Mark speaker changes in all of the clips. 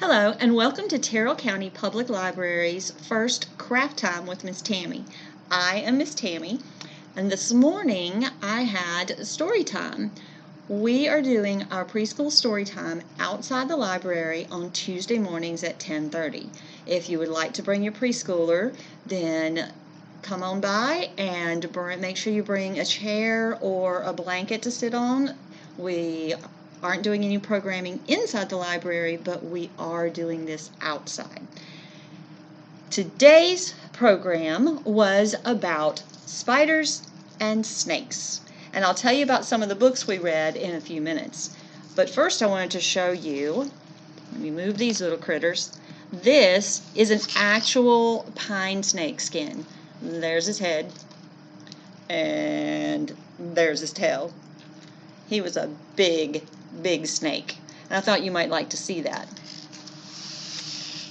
Speaker 1: Hello, and welcome to Tyrrell County Public Library's first craft time with Miss Tami. I am Miss Tami, and this morning I had story time. We are doing our preschool story time outside the library on Tuesday mornings at 10:30. If you would like to bring your preschooler, then come on by and make sure you bring a chair or a blanket to sit on. We aren't doing any programming inside the library, but we are doing this outside. Today's program was about spiders and snakes, and I'll tell you about some of the books we read in a few minutes. But first I wanted to show you, let me move these little critters. This is an actual pine snake skin. There's his head, and there's his tail. He was a big snake, and I thought you might like to see that.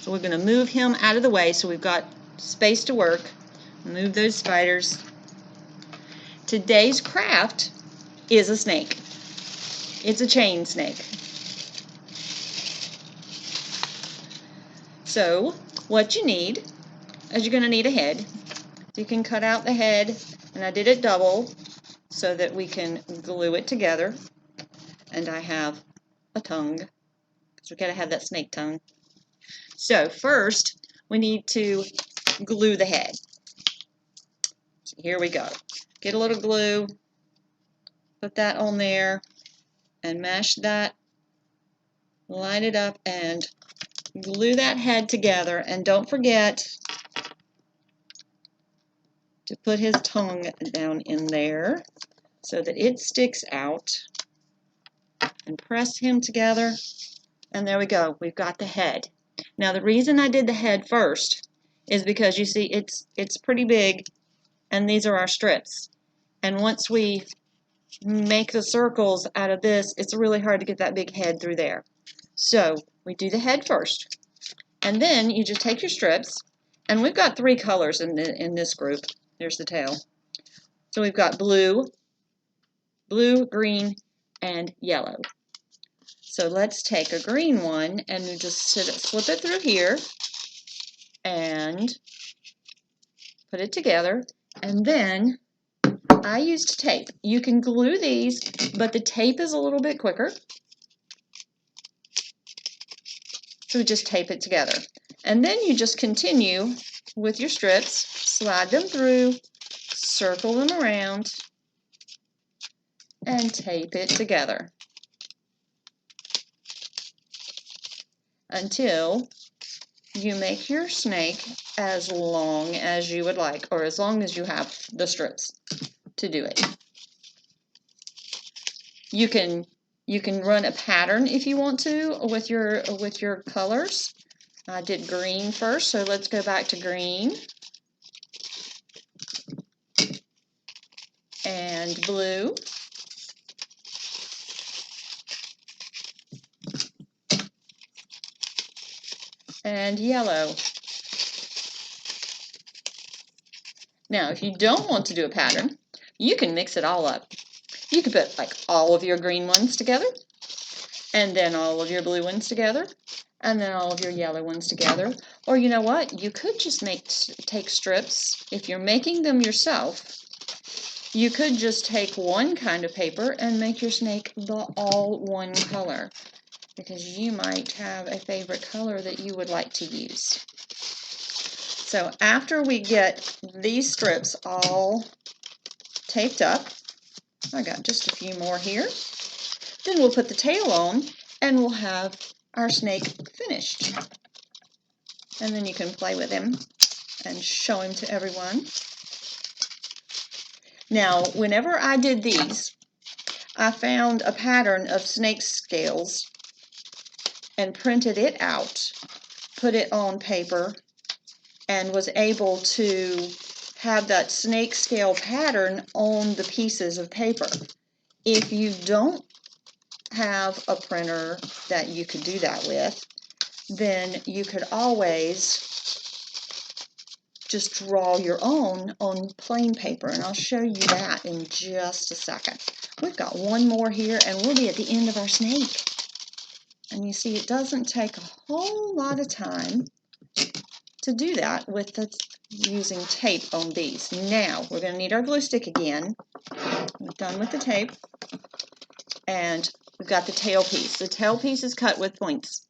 Speaker 1: So we're going to move him out of the way so we've got space to work. Move those spiders. Today's craft is a snake. It's a chain snake. So what you need is you're going to need a head. You can cut out the head, and I did it double so that we can glue it together. And I have a tongue, because we've got to have that snake tongue. So first, we need to glue the head. So here we go. Get a little glue, put that on there, and mash that, line it up, and glue that head together. And don't forget to put his tongue down in there so that it sticks out. And press him together, and there we go. We've got the head. Now the reason I did the head first is because you see it's pretty big, and these are our strips. And once we make the circles out of this, it's really hard to get that big head through there. So we do the head first, and then you just take your strips, and we've got 3 colors in this group. There's the tail. So we've got blue, green, and yellow. So let's take a green one and we just slip it through here and put it together. And then I used tape. You can glue these, but the tape is a little bit quicker. So we just tape it together. And then you just continue with your strips, slide them through, circle them around, and tape it together until you make your snake as long as you would like, or as long as you have the strips to do it. You can run a pattern if you want to with your colors. I did green first, so let's go back to green and blue. And yellow. Now, if you don't want to do a pattern, you can mix it all up. You could put like all of your green ones together, and then all of your blue ones together, and then all of your yellow ones together. Or you know what? You could just take strips. If you're making them yourself, you could just take one kind of paper and make your snake all one color, because you might have a favorite color that you would like to use. So after we get these strips all taped up, I got just a few more here, then we'll put the tail on and we'll have our snake finished. And then you can play with him and show him to everyone. Now, whenever I did these, I found a pattern of snake scales and printed it out, put it on paper, and was able to have that snake scale pattern on the pieces of paper. If you don't have a printer that you could do that with, then you could always just draw your own on plain paper, and I'll show you that in just a second. We've got one more here, and we'll be at the end of our snake. And you see, it doesn't take a whole lot of time to do that with using tape on these. Now, we're going to need our glue stick again. We're done with the tape. And we've got the tail piece. The tail piece is cut with points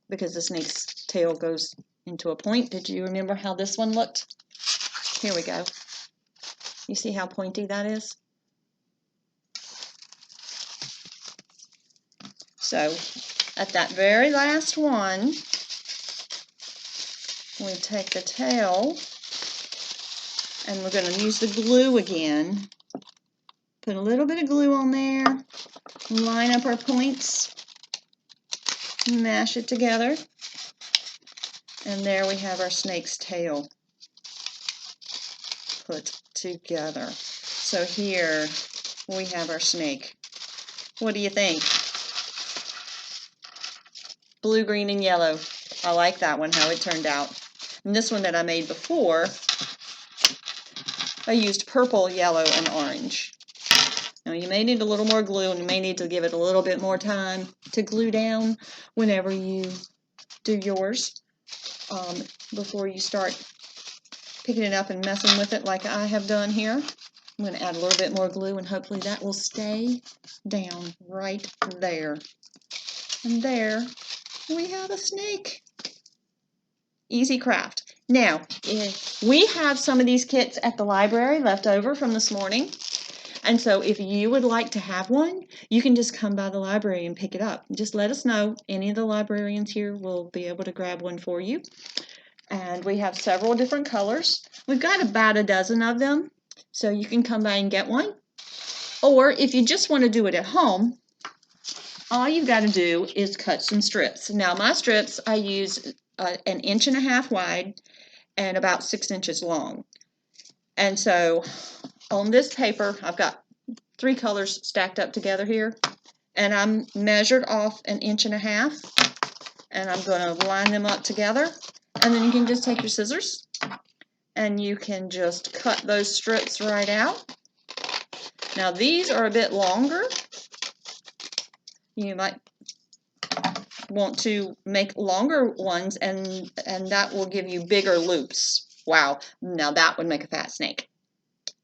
Speaker 1: because the snake's tail goes into a point. Did you remember how this one looked? Here we go. You see how pointy that is? So at that very last one, we take the tail and we're going to use the glue again. Put a little bit of glue on there, line up our points, mash it together, and there we have our snake's tail put together. So here we have our snake. What do you think? Blue, green, and yellow. I like that one, how it turned out. And this one that I made before, I used purple, yellow, and orange. Now you may need a little more glue and you may need to give it a little bit more time to glue down whenever you do yours before you start picking it up and messing with it like I have done here. I'm going to add a little bit more glue and hopefully that will stay down right there. And there we have a snake. Easy craft. Now, we have some of these kits at the library left over from this morning. And so if you would like to have one, you can just come by the library and pick it up. Just let us know. Any of the librarians here will be able to grab one for you. And we have several different colors. We've got about a dozen of them, so you can come by and get one. Or if you just want to do it at home, all you've got to do is cut some strips. Now my strips, I use 1.5 inches wide and about 6 inches long. And so on this paper, I've got 3 colors stacked up together here, and I'm measured off 1.5 inches, and I'm going to line them up together, and then you can just take your scissors and you can just cut those strips right out. Now these are a bit longer. You might want to make longer ones, and that will give you bigger loops. Wow, now that would make a fat snake.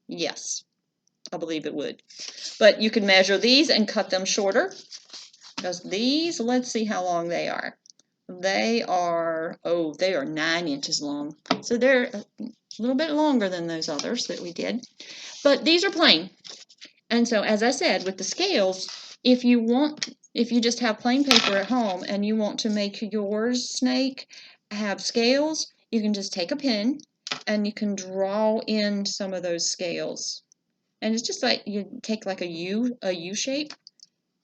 Speaker 1: Yes, I believe it would. But you can measure these and cut them shorter. Because these, let's see how long they are. They are 9 inches long. So they're a little bit longer than those others that we did. But these are plain. And so as I said, with the scales, if you just have plain paper at home and you want to make your snake have scales, you can just take a pen and you can draw in some of those scales. And it's just like you take like a U shape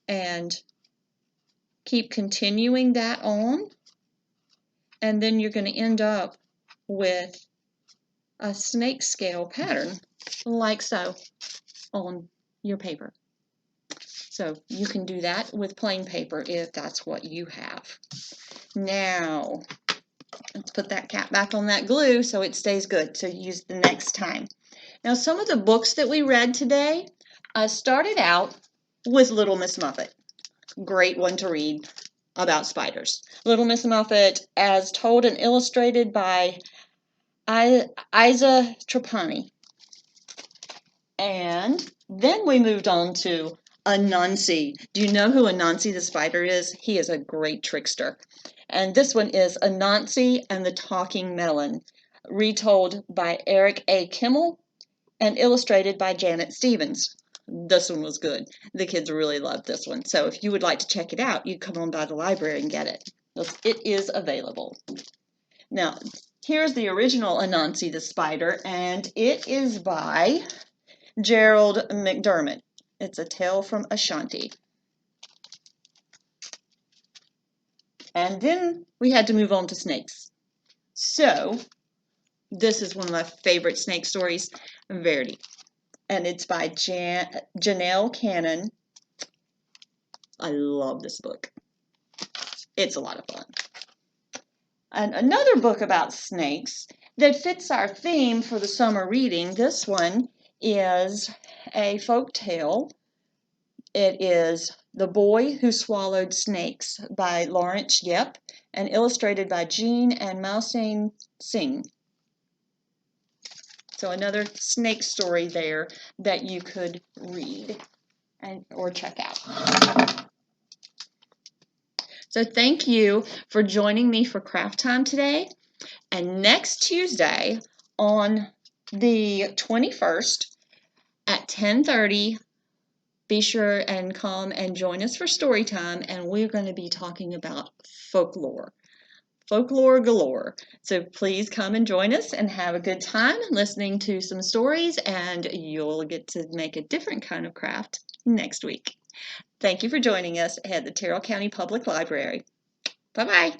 Speaker 1: and keep continuing that on. And then you're going to end up with a snake scale pattern like so on your paper. So you can do that with plain paper if that's what you have. Now, let's put that cap back on that glue so it stays good, so you use it the next time. Now, some of the books that we read today started out with Little Miss Muffet. Great one to read about spiders. Little Miss Muffet, as told and illustrated by Isa Trapani. And then we moved on to Anansi. Do you know who Anansi the spider is? He is a great trickster. And this one is Anansi and the Talking Melon, retold by Eric A. Kimmel and illustrated by Janet Stevens. This one was good. The kids really loved this one. So if you would like to check it out, you come on by the library and get it. It is available. Now, here's the original Anansi the Spider, and it is by Gerald McDermott. It's a tale from Ashanti. And then we had to move on to snakes. So, this is one of my favorite snake stories, Verity. And it's by Janelle Cannon. I love this book. It's a lot of fun. And another book about snakes that fits our theme for the summer reading, this one is a folk tale It is The Boy Who Swallowed Snakes by Lawrence Yep and illustrated by Jean and Mausane Singh. So another snake story there that you could read or check out. So thank you for joining me for craft time today. And next Tuesday on the 21st at 10:30, be sure and come and join us for story time, and we're going to be talking about folklore. Folklore galore. So please come and join us and have a good time listening to some stories, and you'll get to make a different kind of craft next week. Thank you for joining us at the Tyrrell County Public Library. Bye-bye.